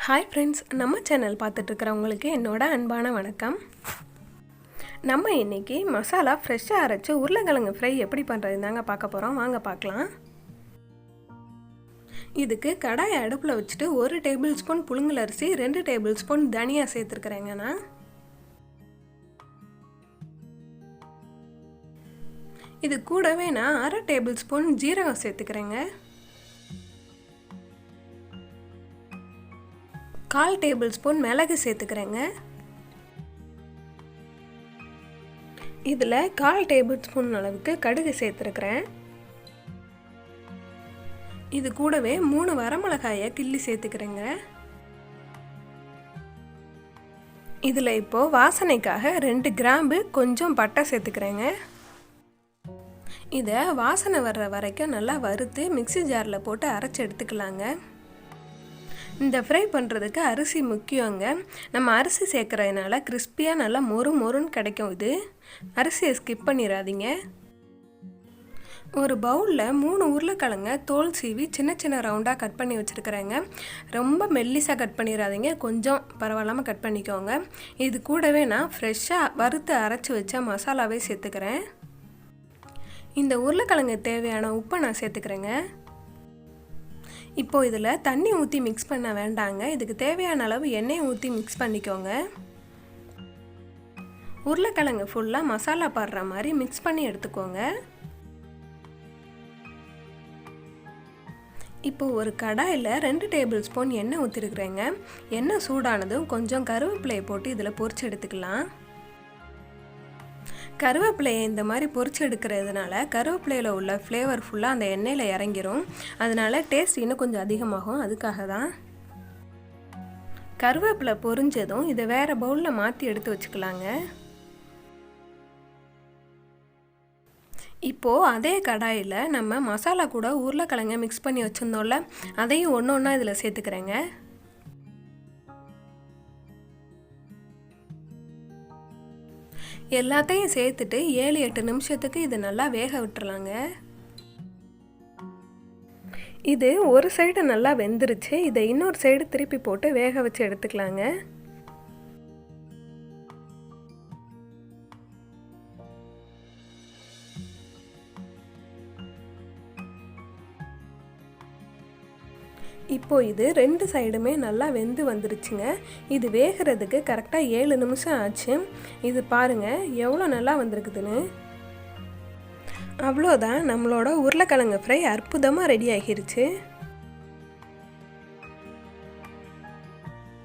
Hi friends, நம்ம channel பார்த்துட்ருக்கிறவங்களுக்கு என்னோட அன்பான வணக்கம். நம்ம இன்றைக்கி மசாலா ஃப்ரெஷ்ஷாக அரைச்சி உருளைக்கிழங்கு ஃப்ரை எப்படி பண்ணுறது தாங்க பார்க்க போகிறோம். வாங்க பார்க்கலாம். இதுக்கு கடாயை அடுப்பில் வச்சுட்டு 1 டேபிள் ஸ்பூன் புழுங்கல் அரிசி, 2 டேபிள் ஸ்பூன் தனியா சேர்த்துருக்குறேங்கண்ணா. இது கூடவே நான் 1/2 டேபிள் ஸ்பூன் ஜீரகம் சேர்த்துக்கிறேங்க. 1/4 டேபிள் ஸ்பூன் மிளகு சேர்த்துக்கிறேங்க. இதில் 1/4 டேபிள் ஸ்பூன் அளவுக்கு கடுகு சேர்த்துருக்கிறேன். இது கூடவே 3 வரமிளகாயை கிள்ளி சேர்த்துக்கிறேங்க. இதில் இப்போது வாசனைக்காக 2 கிராம்பு, கொஞ்சம் பட்டை சேர்த்துக்கிறேங்க. இதை வாசனை வர்ற வரைக்கும் நல்லா வறுத்து மிக்ஸி ஜாரில் போட்டு அரைச்சி எடுத்துக்கலாங்க. இந்த ஃப்ரை பண்ணுறதுக்கு அரிசி முக்கியங்க. நம்ம அரிசி சேர்க்குறதுனால கிறிஸ்பியாக நல்லா மொறுன்னு கிடைக்கும். இது அரிசியை ஸ்கிப் பண்ணிடாதீங்க. ஒரு பவுலில் 3 உருளைக்கிழங்க தோல் சீவி சின்ன சின்ன ரவுண்டாக கட் பண்ணி வச்சுருக்கிறேங்க. ரொம்ப மெல்லிசாக கட் பண்ணிடாதீங்க, கொஞ்சம் பரவாயில்லாமல் கட் பண்ணிக்கோங்க. இது கூடவே நான் ஃப்ரெஷ்ஷாக வறுத்து அரைச்சி வச்ச மசாலாவே சேர்த்துக்கிறேன். இந்த உருளைக்கிழங்கு தேவையான உப்பை நான் சேர்த்துக்கிறேங்க. இப்போது இதில் தண்ணி ஊற்றி மிக்ஸ் பண்ண வேண்டாங்க. இதுக்கு தேவையான அளவு எண்ணெய் ஊற்றி மிக்ஸ் பண்ணிக்கோங்க. உருளைக்கிழங்கு ஃபுல்லாக மசாலா படுற மாதிரி மிக்ஸ் பண்ணி எடுத்துக்கோங்க. இப்போது ஒரு கடாயில் 2 டேபிள் ஸ்பூன் எண்ணெய் ஊற்றிருக்கிறேங்க. எண்ணெய் சூடானதும் கொஞ்சம் கருவேப்பிலையை போட்டு இதில் பொரிச்சு எடுத்துக்கலாம். கருவேப்பிலையை இந்த மாதிரி பொரிச்சு எடுக்கிறதுனால கருவேப்பிலையில் உள்ள ஃப்ளேவர் ஃபுல்லாக அந்த எண்ணெயில் இறங்கிரும். அதனால் டேஸ்ட் இன்னும் கொஞ்சம் அதிகமாகும். அதுக்காக தான். கருவேப்பிலை பொரிஞ்சதும் இதை வேறு பவுலில் மாற்றி எடுத்து வச்சுக்கலாங்க. இப்போது அதே கடாயில் நம்ம மசாலா கூட உருளைக்கிழங்க மிக்ஸ் பண்ணி வச்சுருந்தோம்ல, அதையும் ஒன்று ஒன்றா இதில் சேர்த்துக்கிறேங்க. எல்லாத்தையும் சேர்த்துட்டு 7-8 நிமிஷத்துக்கு இது நல்லா வேக விட்டுறலாங்க. இது ஒரு சைடு நல்லா வெந்துருச்சு. இதை இன்னொரு சைடு திருப்பி போட்டு வேக வச்சு எடுத்துக்கலாங்க. இப்போது இது 2 சைடுமே நல்லா வெந்து வந்துருச்சுங்க. இது வேகிறதுக்கு கரெக்டாக 7 நிமிஷம் ஆச்சு. இது பாருங்கள் எவ்வளோ நல்லா வந்திருக்குதுன்னு. அவ்வளோதான், நம்மளோட உருளைக்கிழங்கு ஃப்ரை அற்புதமாக ரெடி ஆகிருச்சு.